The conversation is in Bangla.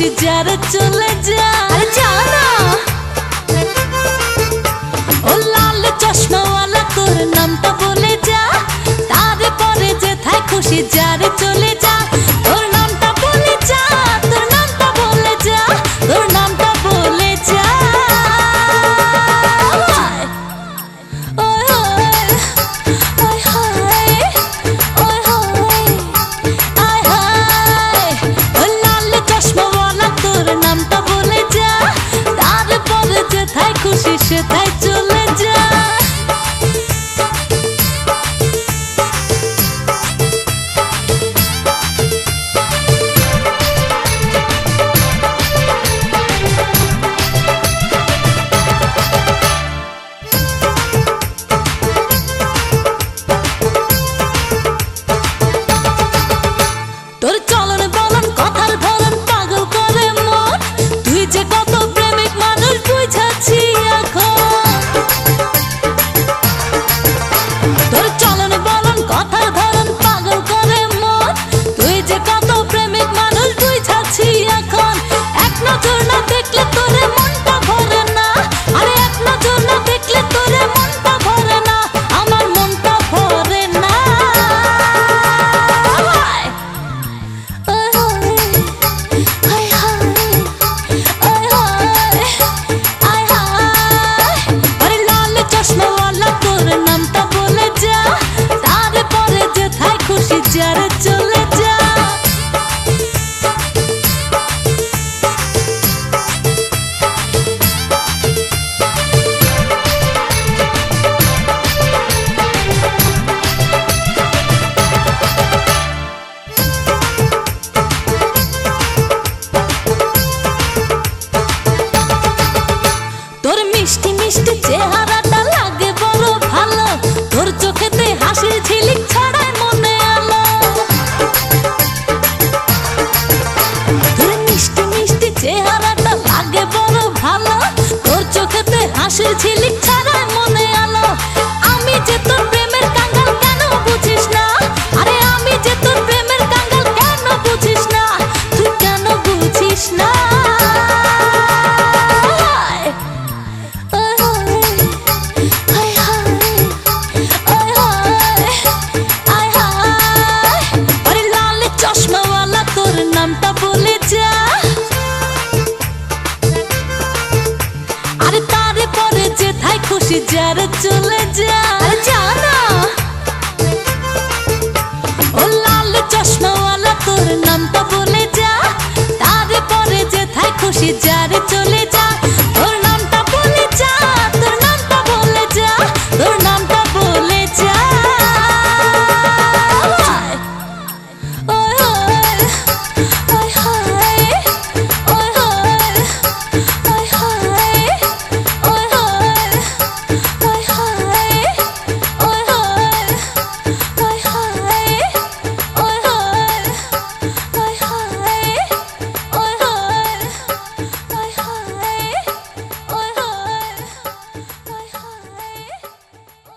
খুশি যারে চলে যা। আরে যা না। ও লাল চশমাওয়ালা তোর নামটা বলে যা, তারপরে যেথায় খুশি যারে চলে যা। তোর নামটা বলে যা, তোর নামটা বলে যা, তোর নামটা বলে যা। খুশি সেথায় চলে যা। তোর চলন বলন কথার ধরন পাগল করে মন, তুই যে কত প্রেমিক মানুষ বুঝাচ্ছি এখন। তোর চলন বলন কথার ধরন পাগল করে মন, তুই যে কত প্রেমিক মানুষ বুঝাচ্ছি এখন। এক নজর না দেখলে তোরে মনটা ভরে না, আরে এক নজর না দেখলে তোরে মনটা ভরে না, আমার মনটা ভরে না। যারে চলে যা। তোর মিষ্টি মিষ্টি চেহারাটা লাগে বড় ভালো, তোর চোখেতে হাসির ঝিলিক ছড়ায় মনে আলো। তোর মিষ্টি মিষ্টি চেহারাটা লাগে বড় ভালো, তোর চোখেতে হাসির ঝিলিক ছড়ায় মনে আলো। আমি যে তোর প্রেমের কাঙ্গাল কেন বুঝিস না, আরে আমি যে তোর প্রেমের কাঙ্গাল কেন বুঝিস না, তুই কেন বুঝিস না। চশমাওয়ালা তোর নামটা বলে যা, আরে তারপরে যেথায় খুশি যারে চলে যা।